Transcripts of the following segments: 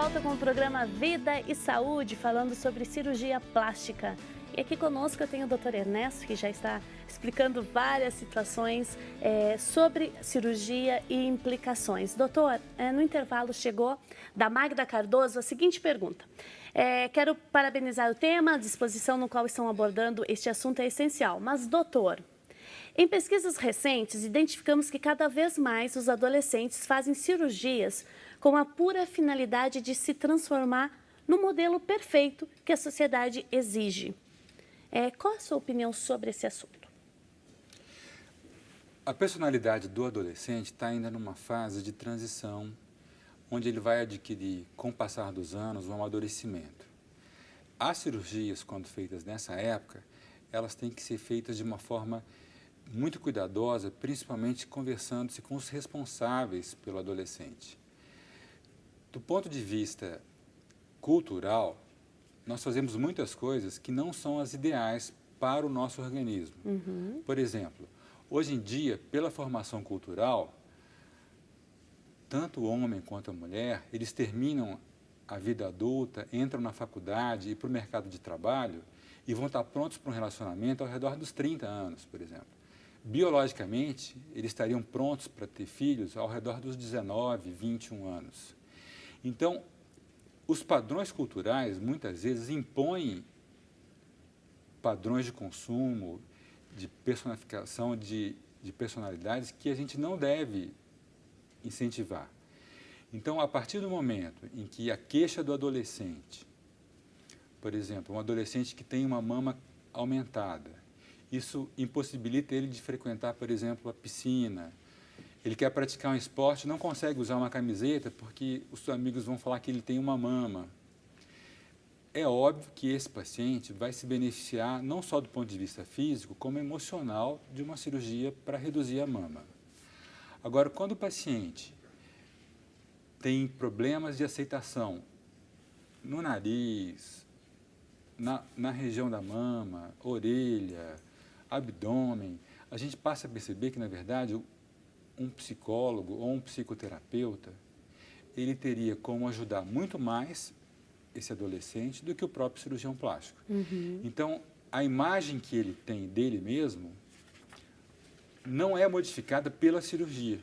volta com o programa Vida e Saúde, falando sobre cirurgia plástica. E aqui conosco eu tenho o Dr. Ernesto, que já está explicando várias situações sobre cirurgia e implicações. Doutor, no intervalo chegou da Magda Cardoso a seguinte pergunta. Quero parabenizar o tema, a disposição no qual estão abordando este assunto é essencial. Mas, doutor, em pesquisas recentes, identificamos que cada vez mais os adolescentes fazem cirurgias com a pura finalidade de se transformar no modelo perfeito que a sociedade exige. Qual a sua opinião sobre esse assunto? A personalidade do adolescente está ainda numa fase de transição, onde ele vai adquirir, com o passar dos anos, um amadurecimento. As cirurgias, quando feitas nessa época, elas têm que ser feitas de uma forma muito cuidadosa, principalmente conversando-se com os responsáveis pelo adolescente. Do ponto de vista cultural, nós fazemos muitas coisas que não são as ideais para o nosso organismo. Por exemplo, hoje em dia, pela formação cultural, tanto o homem quanto a mulher, eles terminam a vida adulta, entram na faculdade e para o mercado de trabalho e vão estar prontos para um relacionamento ao redor dos 30 anos, por exemplo. Biologicamente, eles estariam prontos para ter filhos ao redor dos 19, 21 anos. Então, os padrões culturais, muitas vezes, impõem padrões de consumo, de personificação de personalidades que a gente não deve incentivar. Então, a partir do momento em que a queixa do adolescente, por exemplo, um adolescente que tem uma mama aumentada, isso impossibilita ele de frequentar, por exemplo, a piscina. Ele quer praticar um esporte, não consegue usar uma camiseta porque os seus amigos vão falar que ele tem uma mama. É óbvio que esse paciente vai se beneficiar não só do ponto de vista físico, como emocional de uma cirurgia para reduzir a mama. Agora, quando o paciente tem problemas de aceitação no nariz, na região da mama, orelha, abdômen, a gente passa a perceber que, na verdade, um psicólogo ou um psicoterapeuta, ele teria como ajudar muito mais esse adolescente do que o próprio cirurgião plástico. Então, a imagem que ele tem dele mesmo não é modificada pela cirurgia.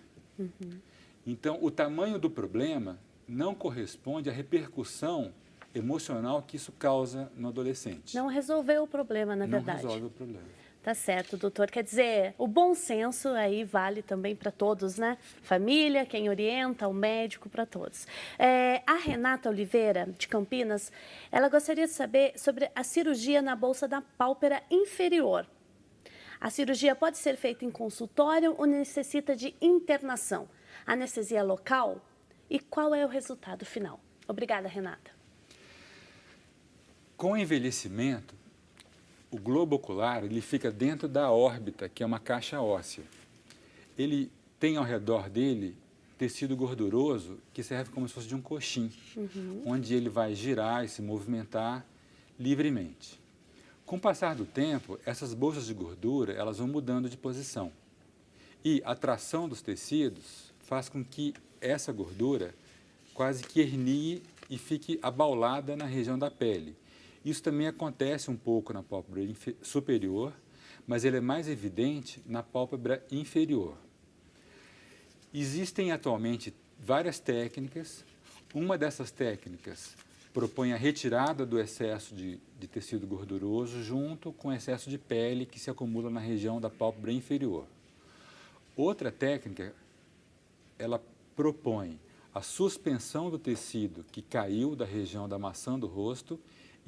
Então, o tamanho do problema não corresponde à repercussão emocional que isso causa no adolescente. Não resolveu o problema, na verdade. Não resolve o problema. Tá certo, doutor. Quer dizer, o bom senso aí vale também para todos, né? Família, quem orienta, o médico, para todos. A Renata Oliveira, de Campinas, ela gostaria de saber sobre a cirurgia na bolsa da pálpebra inferior. A cirurgia pode ser feita em consultório ou necessita de internação? Anestesia local? E qual é o resultado final? Obrigada, Renata. Com o envelhecimento, o globo ocular ele fica dentro da órbita, que é uma caixa óssea. Ele tem ao redor dele tecido gorduroso que serve como se fosse de um coxim, onde ele vai girar e se movimentar livremente. Com o passar do tempo, essas bolsas de gordura elas vão mudando de posição. E a tração dos tecidos faz com que essa gordura quase que hernie e fique abaulada na região da pele. Isso também acontece um pouco na pálpebra superior, mas ele é mais evidente na pálpebra inferior. Existem atualmente várias técnicas. Uma dessas técnicas propõe a retirada do excesso de tecido gorduroso junto com o excesso de pele que se acumula na região da pálpebra inferior. Outra técnica, ela propõe a suspensão do tecido que caiu da região da maçã do rosto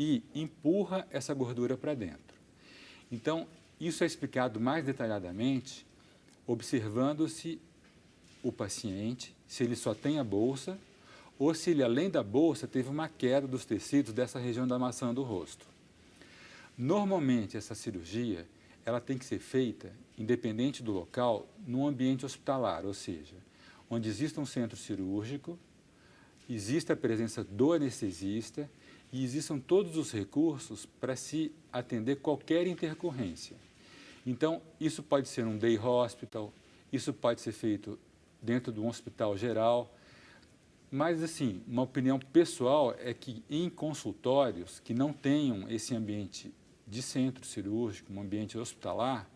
e empurra essa gordura para dentro. Então, isso é explicado mais detalhadamente observando-se o paciente, se ele só tem a bolsa ou se ele, além da bolsa, teve uma queda dos tecidos dessa região da maçã do rosto. Normalmente, essa cirurgia ela tem que ser feita, independente do local, num ambiente hospitalar, ou seja, onde exista um centro cirúrgico, exista a presença do anestesista e existam todos os recursos para se atender qualquer intercorrência. Então, isso pode ser um day hospital, isso pode ser feito dentro de um hospital geral. Mas, assim, uma opinião pessoal é que em consultórios que não tenham esse ambiente de centro cirúrgico, um ambiente hospitalar,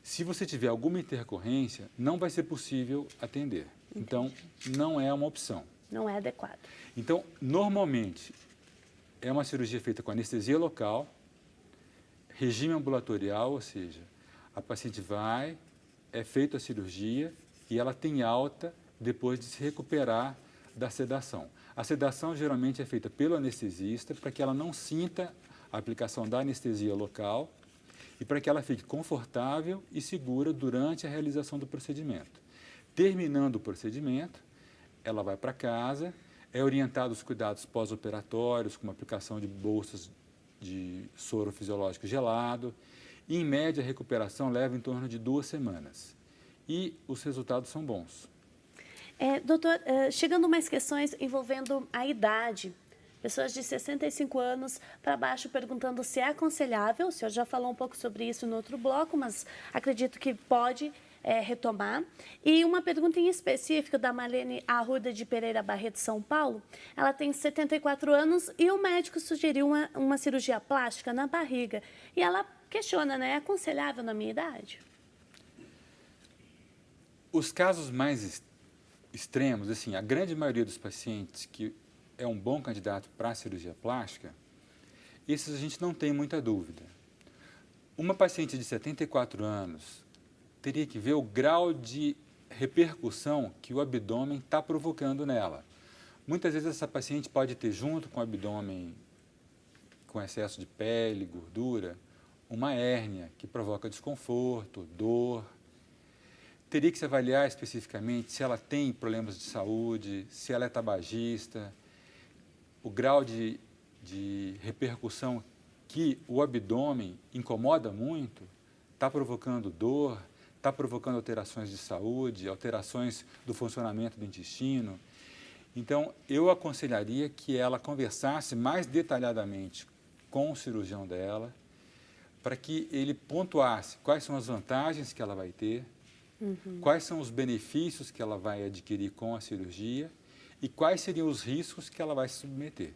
se você tiver alguma intercorrência, não vai ser possível atender. Entendi. Então, não é uma opção. Não é adequado. Então, normalmente, é uma cirurgia feita com anestesia local, regime ambulatorial, ou seja, a paciente vai, é feita a cirurgia e ela tem alta depois de se recuperar da sedação. A sedação geralmente é feita pelo anestesista para que ela não sinta a aplicação da anestesia local e para que ela fique confortável e segura durante a realização do procedimento. Terminando o procedimento, ela vai para casa, é orientada aos cuidados pós-operatórios, como aplicação de bolsas de soro fisiológico gelado, e, em média, a recuperação leva em torno de 2 semanas. E os resultados são bons. Doutor, chegando mais questões envolvendo a idade. Pessoas de 65 anos para baixo perguntando se é aconselhável. O senhor já falou um pouco sobre isso no outro bloco, mas acredito que pode retomar. E uma pergunta em específico da Marlene Arruda de Pereira Barreto, São Paulo. Ela tem 74 anos e o médico sugeriu uma cirurgia plástica na barriga. E ela questiona, né? É aconselhável na minha idade? Os casos mais extremos, assim, a grande maioria dos pacientes que é um bom candidato para a cirurgia plástica, esses a gente não tem muita dúvida. Uma paciente de 74 anos teria que ver o grau de repercussão que o abdômen está provocando nela. Muitas vezes essa paciente pode ter, junto com o abdômen com excesso de pele, gordura, uma hérnia que provoca desconforto, dor. Teria que se avaliar especificamente se ela tem problemas de saúde, se ela é tabagista, o grau de repercussão que o abdômen incomoda muito, está provocando dor, está provocando alterações de saúde, alterações do funcionamento do intestino. Então, eu aconselharia que ela conversasse mais detalhadamente com o cirurgião dela, para que ele pontuasse quais são as vantagens que ela vai ter, quais são os benefícios que ela vai adquirir com a cirurgia e quais seriam os riscos que ela vai se submeter.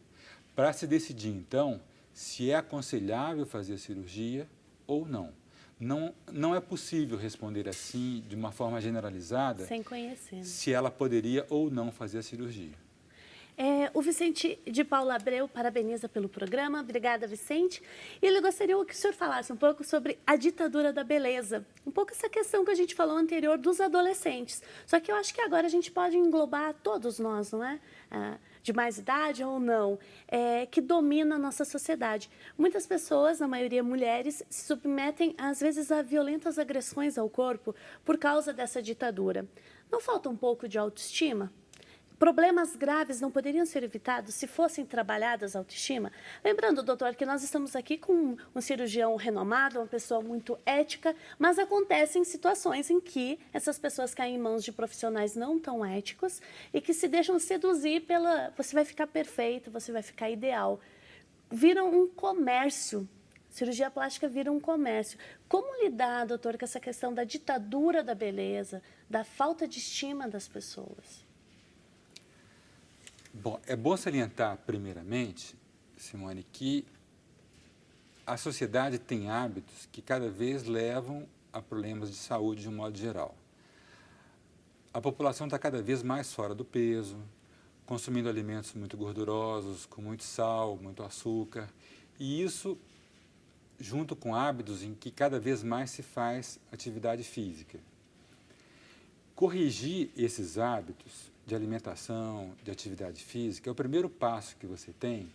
Para se decidir, então, se é aconselhável fazer a cirurgia ou não. Não é possível responder assim, de uma forma generalizada, sem conhecer, se ela poderia ou não fazer a cirurgia. O Vicente de Paula Abreu parabeniza pelo programa. Obrigada, Vicente. E ele gostaria que o senhor falasse um pouco sobre a ditadura da beleza. Um pouco essa questão que a gente falou anterior dos adolescentes. Só que eu acho que agora a gente pode englobar todos nós, não é? De mais idade ou não, que domina a nossa sociedade. Muitas pessoas, na maioria mulheres, se submetem, às vezes, a violentas agressões ao corpo por causa dessa ditadura. Não falta um pouco de autoestima? Problemas graves não poderiam ser evitados se fossem trabalhadas a autoestima? Lembrando, doutor, que nós estamos aqui com um cirurgião renomado, uma pessoa muito ética, mas acontecem situações em que essas pessoas caem em mãos de profissionais não tão éticos e que se deixam seduzir pela... Você vai ficar perfeito, você vai ficar ideal. Viram um comércio. Cirurgia plástica vira um comércio. Como lidar, doutor, com essa questão da ditadura da beleza, da falta de estima das pessoas? Bom, é bom salientar, primeiramente, Simone, que a sociedade tem hábitos que cada vez levam a problemas de saúde de um modo geral. A população está cada vez mais fora do peso, consumindo alimentos muito gordurosos, com muito sal, muito açúcar, e isso junto com hábitos em que cada vez mais se faz atividade física. Corrigir esses hábitos de alimentação, de atividade física, é o primeiro passo que você tem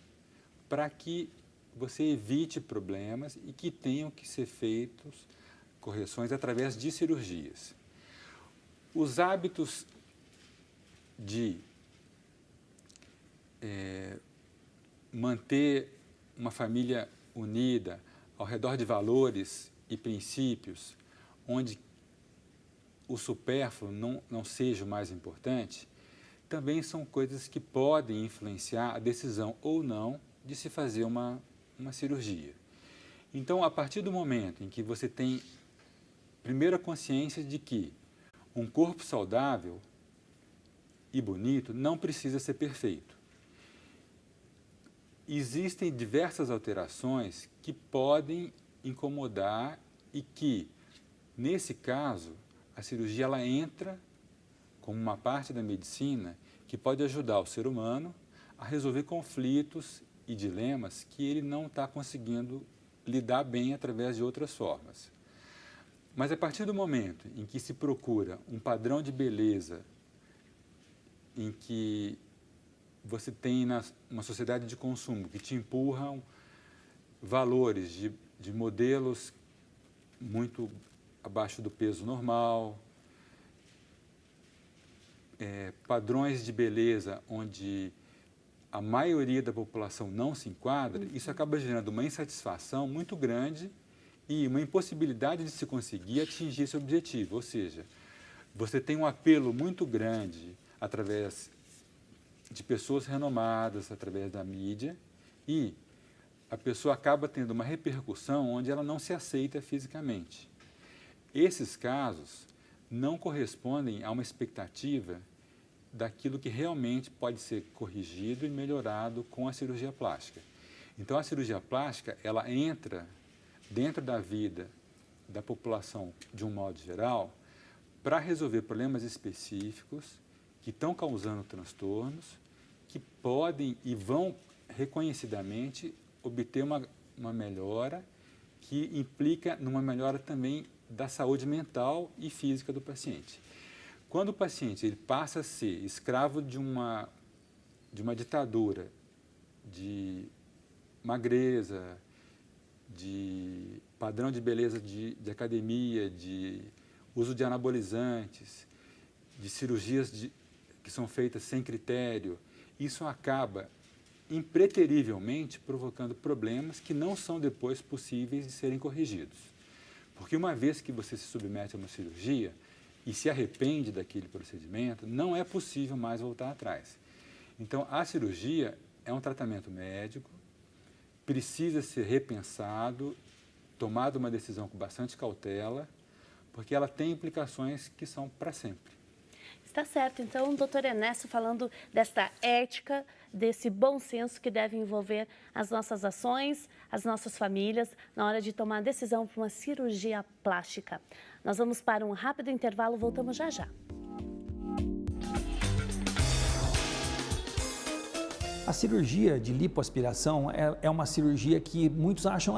para que você evite problemas e que tenham que ser feitos correções através de cirurgias. Os hábitos de manter uma família unida ao redor de valores e princípios, onde o supérfluo não seja o mais importante, também são coisas que podem influenciar a decisão ou não de se fazer uma cirurgia. Então, a partir do momento em que você tem, primeiro, a consciência de que um corpo saudável e bonito não precisa ser perfeito. Existem diversas alterações que podem incomodar e que, nesse caso, a cirurgia ela entra como uma parte da medicina que pode ajudar o ser humano a resolver conflitos e dilemas que ele não está conseguindo lidar bem através de outras formas. Mas a partir do momento em que se procura um padrão de beleza em que você tem uma sociedade de consumo que te empurram valores de modelos muito abaixo do peso normal, padrões de beleza onde a maioria da população não se enquadra, isso acaba gerando uma insatisfação muito grande e uma impossibilidade de se conseguir atingir esse objetivo. Ou seja, você tem um apelo muito grande através de pessoas renomadas, através da mídia, e a pessoa acaba tendo uma repercussão onde ela não se aceita fisicamente. Esses casos não correspondem a uma expectativa daquilo que realmente pode ser corrigido e melhorado com a cirurgia plástica. Então, a cirurgia plástica, ela entra dentro da vida da população de um modo geral para resolver problemas específicos que estão causando transtornos, que podem e vão reconhecidamente obter uma melhora que implica numa melhora também da saúde mental e física do paciente. Quando o paciente ele passa a ser escravo de uma ditadura de magreza, de padrão de beleza de academia, de uso de anabolizantes, de cirurgias que são feitas sem critério, isso acaba impreterivelmente provocando problemas que não são depois possíveis de serem corrigidos. Porque uma vez que você se submete a uma cirurgia e se arrepende daquele procedimento, não é possível mais voltar atrás. Então, a cirurgia é um tratamento médico, precisa ser repensado, tomado uma decisão com bastante cautela, porque ela tem implicações que são para sempre. Está certo. Então, o doutor Ernesto falando desta ética, desse bom senso que deve envolver as nossas ações, as nossas famílias, na hora de tomar a decisão para uma cirurgia plástica. Nós vamos para um rápido intervalo, voltamos já já. A cirurgia de lipoaspiração é uma cirurgia que muitos acham,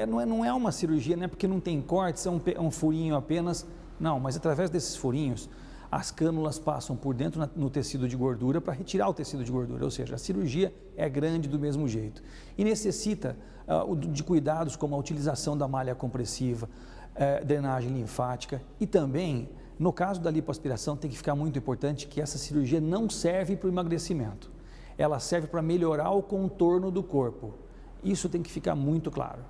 não é uma cirurgia, não é porque não tem cortes, é um furinho apenas. Não, mas através desses furinhos, as cânulas passam por dentro no tecido de gordura para retirar o tecido de gordura, ou seja, a cirurgia é grande do mesmo jeito e necessita de cuidados como a utilização da malha compressiva, drenagem linfática e também, no caso da lipoaspiração, tem que ficar muito importante que essa cirurgia não serve para o emagrecimento, ela serve para melhorar o contorno do corpo, isso tem que ficar muito claro.